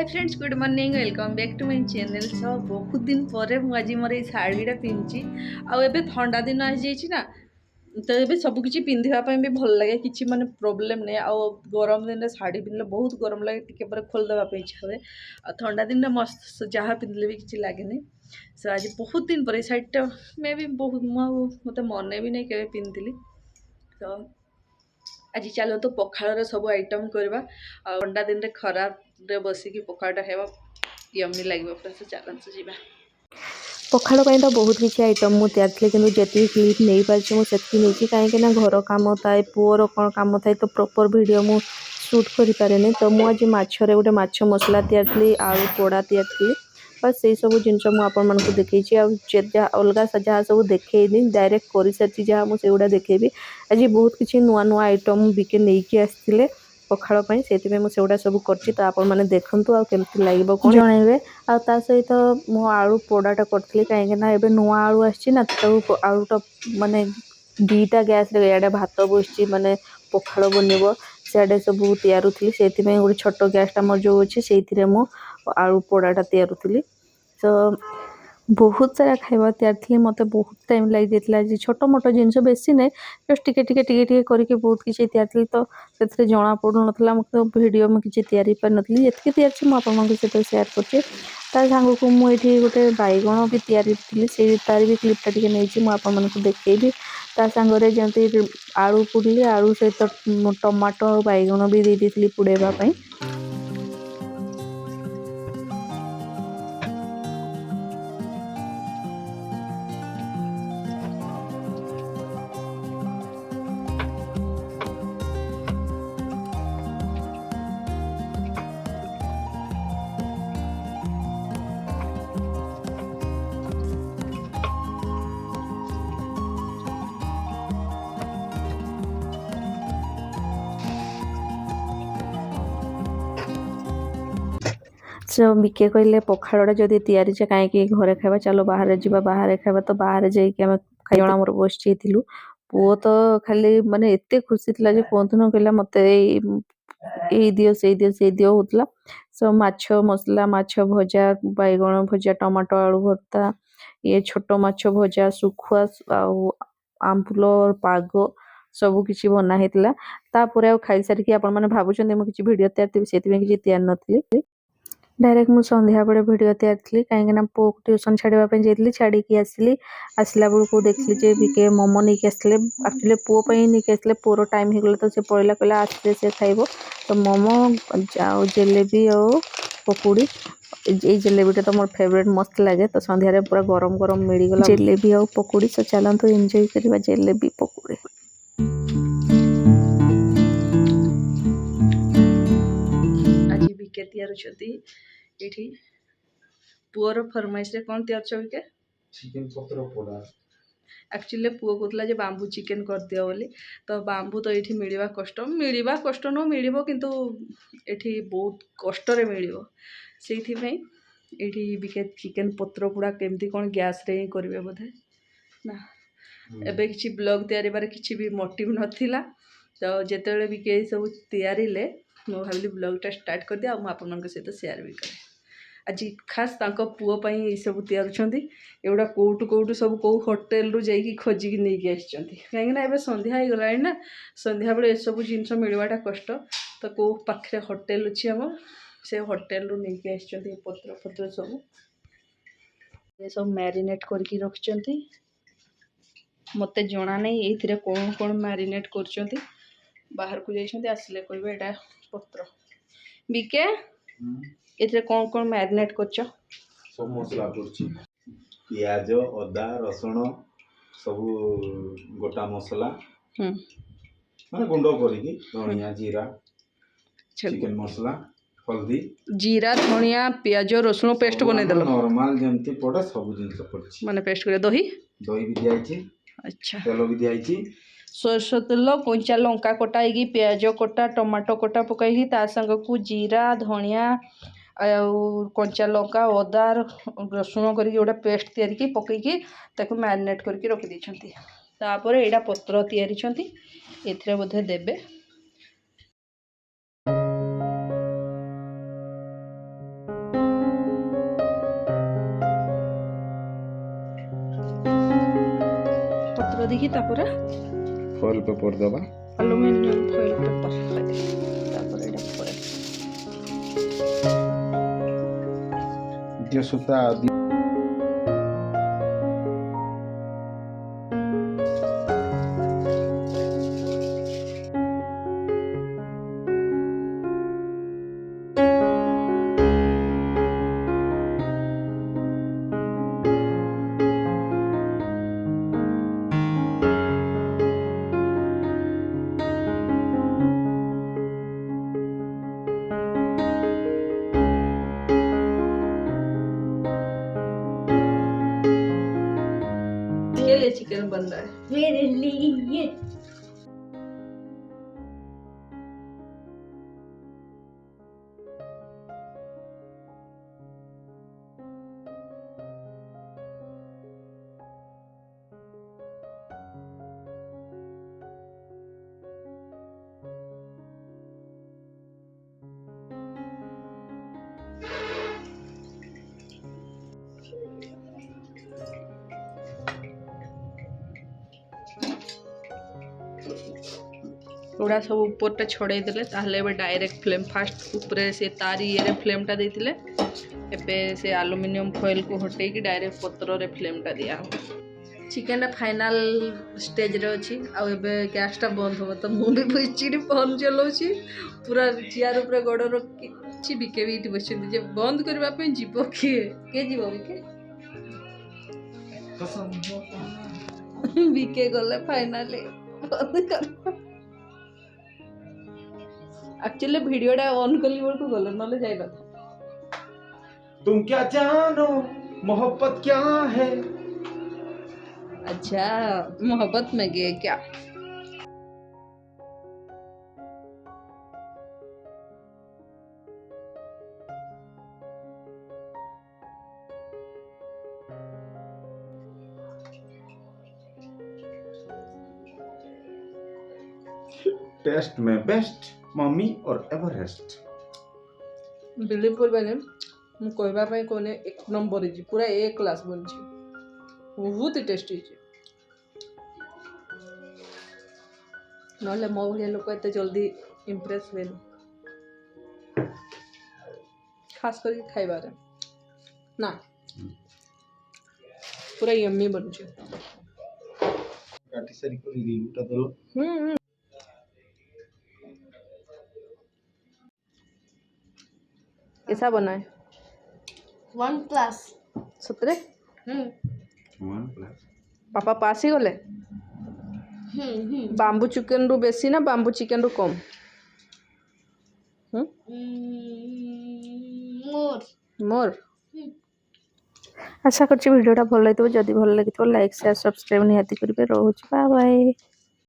Friends good morning welcome back to my channel. So बहुत दिन पर आज मोर ये शाढ़ीटा पिंधि आबे ठंडा दिन आ जाइए ना तो ये सबकि पिंधापी भी भल लगे कि माने प्रोब्लेम नहीं आ गरम दिन में शाढ़ी पिंधले बहुत गरम लगे टी खोलदेवाई इच्छा हुए आ ठंडा दिन में मस्त जहाँ पिंधले भी किसी लगे सो आज बहुत दिन पर शाढ़ीटा मे भी बहुत मत मन भी नहीं के पिंधि तो आज चलो तो पखाड़ सब आइटम करवा ठंडा दिन में खराब बसिकी पखाड़ा है यम्मी लगे पूरा से चलते जी पखाड़ ପାଇଁ ତ ବହୁତ କିଛି ଆଇଟମ୍ ମୁଁ ତିଆରିଥିଲି କିନ୍ତୁ ଯେତିକି କ୍ଲିପ୍ ନେଇପାରିଛି ମୁଁ ସେତିକି ନେଇଛି କାହିଁକିନା ଘର କାମ ଥାଏ ପୁଅର କ'ଣ କାମ ଥାଏ ତ ପ୍ରପର୍ ଭିଡ଼ିଓ ମୁଁ ସୁଟ୍ କରିପାରେନି ତ ମୁଁ ଆଜି ମାଛରେ ଗୋଟେ ମାଛ ମସଲା ତିଆରିଥିଲି ଆଳୁ ପୋଡ଼ା ତିଆରିଥିଲି ବାସ୍ ସେଇ ସବୁ ଜିନିଷ ମୁଁ ଆପଣମାନଙ୍କୁ ଦେଖେଇଛି ଆଉ ଯାହା ଅଲଗା ଯାହା ସବୁ ଦେଖେଇନି ଡାଇରେକ୍ଟ କରିସାରିଛି ଯାହା ମୁଁ ସେଗୁଡ଼ା ଦେଖେଇବି ଆଜି ବହୁତ କିଛି ନୂଆ ନୂଆ ଆଇଟମ୍ ବିକେ ନେଇକି ଆସିଥିଲେ ପଖାଳ ପାଇଁ ସେଥିପାଇଁ ମୁଁ ସେଗୁଡ଼ା ସବୁ କରିଛି ତ ଆପଣମାନେ ଦେଖନ୍ତୁ ଆଉ କେମିତି ଲାଗିବ କ'ଣ ଜଣାଇବେ ଆଉ ତା ସହିତ ମୁଁ ଆଳୁ ପୋଡ଼ାଟା କରିଥିଲି କାହିଁକିନା ଏବେ ନୂଆ ଆଳୁ ଆସିଛି ନା ତାକୁ ଆଳୁଟା ମାନେ ଦୁଇଟା ଗ୍ୟାସ୍ରେ ଇଆଡ଼େ ଭାତ ବସିଛି ମାନେ ପଖାଳ ବନିବ ସିଆଡ଼େ ସବୁ ତିଆରୁଥିଲି ସେଥିପାଇଁ ଗୋଟେ ଛୋଟ ଗ୍ୟାସ୍ଟା ମୋର ଯେଉଁ ଅଛି ସେଇଥିରେ ମୁଁ ଆଳୁ ପୋଡ଼ାଟା ତିଆରୁଥିଲି ତ ବହୁତ ସାରା ଖାଇବା ତିଆରିଥିଲି ମୋତେ ବହୁତ ଟାଇମ୍ ଲାଗିଯାଇଥିଲା ଆଜି ଛୋଟ ମୋଟ ଜିନିଷ ବେଶୀ ନାହିଁ ଜଷ୍ଟ ଟିକେ ଟିକେ ଟିକେ ଟିକେ କରିକି ବହୁତ କିଛି ତିଆରିଥିଲି ତ ସେଥିରେ ଜଣାପଡ଼ୁନଥିଲା ମୁଁ ତ ଭିଡ଼ିଓ ମୁଁ କିଛି ତିଆରି ପାରିନଥିଲି ଯେତିକି ତିଆରିଛି ମୁଁ ଆପଣମାନଙ୍କ ସହିତ ସେୟାର କରୁଛି ତା ସାଙ୍ଗକୁ ମୁଁ ଏଠି ଗୋଟେ ବାଇଗଣ ବି ତିଆରିଥିଲି ସେଇ ତାର ବି କ୍ଲିପ୍ଟା ଟିକେ ନେଇଛି ମୁଁ ଆପଣମାନଙ୍କୁ ଦେଖେଇବି ତା ସାଙ୍ଗରେ ଯେମିତି ଆଳୁ ପୋଡ଼ିଲି ଆଳୁ ସହିତ ଟମାଟୋ ଆଉ ବାଇଗଣ ବି ଦେଇ ଦେଇଥିଲି ପୋଡ଼େଇବା ପାଇଁ सो ବିକେ କହିଲେ ପଖାଳଟା ଯଦି ତିଆରିଛେ କାହିଁକି ଘରେ ଖାଇବା ଚାଲ ବାହାରେ ଯିବା ବାହାରେ ଖାଇବା ତ ବାହାରେ ଯାଇକି ଆମେ ଜଣ ଆମର ବସିଯାଇଥିଲୁ ପୁଅ ତ ଖାଲି ମାନେ ଏତେ ଖୁସି ଥିଲା ଯେ କୁହନ୍ତୁ ନ କହିଲା ମୋତେ ଏଇ ଦିଅ ସେଇ ଦିଅ ହଉଥିଲା ସୋ ମାଛ ମସଲା ମାଛ ଭଜା ବାଇଗଣ ଭଜା ଟମାଟୋ ଆଳୁ ଭର୍ତ୍ତା ଇଏ ଛୋଟ ମାଛ ଭଜା ଶୁଖୁଆ ଆଉ ଆମ୍ବୁଲ ପାଗ ସବୁ କିଛି ବନା ହେଇଥିଲା ତାପରେ ଆଉ ଖାଇସାରିକି ଆପଣମାନେ ଭାବୁଛନ୍ତି ମୁଁ କିଛି ଭିଡ଼ିଓ ତିଆରିଥିବି ସେଥିପାଇଁ କିଛି ତିଆରି ନଥିଲି डायरेक्ट मु संध्या बड़े भिडियो तैयारी कहीं पुओ को ट्यूशन छाड़ा जाइए छाड़ी आसला बेलू देखली जे बिके मोमो नहीं आसते एक्चुअली पुओ नहीं आसते पुओर टाइम हो गला तो से पड़ेगा कहला आसते से खाइब तो मोमो जेलेबी और पकुड़ी ये जेलेबीटा तो मोर फेवरेट मस्त लगे तो संध्यारे पूरा गरम गरम मिलगला जेलेबी और पकुड़ी तो चलते एंजॉय करवा जेलेबी पकुड़ी आज बिके तैयारी पुअर फरमाइश रे कौन तैयार बिके चिकन पत्र पोड़ा एक्चुअली पुओ कहला बांबू चिकेन कर दियो बोली तो बांबू तो ये मिलवा कष्ट न मिल किंतु एठी बहुत कष्ट रे मिलिबो सेइथिपई एठी बिके चिकेन पत्र पोड़ा केमती कौन गैस रे ही करिवे बोधे ना एबे किछि ब्लॉग तैयारी बारे किछि भी मोटिव नथिला तो जेतेबेले बिके सब तैयारी ले मो भाविली ब्लॉगटा स्टार्ट कर दिया आ आपन सहित शेयर भी करे आज खास तांको पुओ पई ए सब तैयारुछंती एवडा कोउटु कोउटु सब को होटल रु जाई खोजिकी नहीं कि आछंती काहे ना एबे संध्या हो गलानी ना संध्या बेले ए सब जिंस मिलवाटा कष्ट तो को पाखरे होटल अछि हमर से होटल रु नहीं कि आछंती पत्र पत्र सब ये सब मैरिनेट करके रखचंती मते जना नहीं एथिरे कोन कोन मैरिनेट करचंती बाहर को जाइछंती आसले कहबे एटा पत्र बिके एथिरे कोन कोन मैरिनेट करछ सब मसला करछि प्याज अदा रसुण सब गोटा मसला माने गुंडो करिकी धनिया जीरा चिकन मसला हल्दी जीरा धनिया प्याज रसुण पेस्ट बने देलो नॉर्मल जेमती पड़े सब जिंस करछि माने पेस्ट करे दही भी दियाइछि अच्छा तेल भी दियाइछि सरस तेल कंचा लंका कटा होगी प्याज कटा टमाटो कटा पकई ता संग को जीरा धनिया कंचा लंका अदा रसुण करके गोटे पेस्ट तैयारी पकईकी ताको मैरिनेट करके रखी देछंती तापर एडा पत्र तैयारी छंती एथिरे बोधे देबे पेपर दबा ଆଲୁମିନିୟମ ଫଏଲ ପେପର ତାପରେ ଏଇଟା ଫଏଲ जे सूता के लिए चिकन बन रहा है मेरे लिए ଗୁଡ଼ା ସବୁ ଉପରଟା ଛଡ଼େଇ ଦେଲେ ତାହେଲେ ଏବେ ଡାଇରେକ୍ଟ ଫ୍ଲେମ୍ ଫାଷ୍ଟ ଉପରେ ସେ ତାରି ଇଏରେ ଫ୍ଲେମ୍ଟା ଦେଇଥିଲେ ଏବେ ସେ ଆଲୁମିନିୟମ ଫଏଲକୁ ହଟେଇକି ଡାଇରେକ୍ଟ ପତ୍ରରେ ଫ୍ଲେମ୍ଟା ଦିଆହେବ ଚିକେନଟା ଫାଇନାଲ ଷ୍ଟେଜ୍ରେ ଅଛି ଆଉ ଏବେ ଗ୍ୟାସ୍ଟା ବନ୍ଦ ହେବ ତ ମୁଁ ବି ବସିଛି ଫୋନ୍ ଚଲାଉଛି ପୁରା ଚେୟାର ଉପରେ ଗୋଡ଼ ରଖିଛି ବିକେ ବି ଏଇଠି ବସିଛନ୍ତି ଯେ ବନ୍ଦ କରିବା ପାଇଁ ଯିବ କିଏ ଯିବ ବିକେ ବିକେ ଗଲେ ଫାଇନାଲି ବନ୍ଦ କର एक्चुअली वीडियोटा ऑन करली बेलू गल नले जाई न तुम क्या जानो मोहब्बत क्या है अच्छा मोहब्बत में गए क्या टेस्ट में बेस्ट मम्मी और एवरेस्ट बिलीव करबाने मु कहबा पई कोने एक नंबर जी पूरा ए क्लास बनची बहुत टेस्टी जी नले मो भलिया लोक एते जल्दी इंप्रेस वेल खास करके खाइबा रे ना पूरा यम्मी बनची काटी सारी को रिव्यूटा दो कैसा बना है 1 क्लास सतरे 1 प्लस पापा पास ही गले बाम्बू चिकन रु बेसी ना बाम्बू चिकन रु कम मोर मोर आशा करछि वीडियोटा भल लगितो जदि भल लगितो लाइक शेयर सब्सक्राइब निहाती करिवे रहउछि बाय बाय।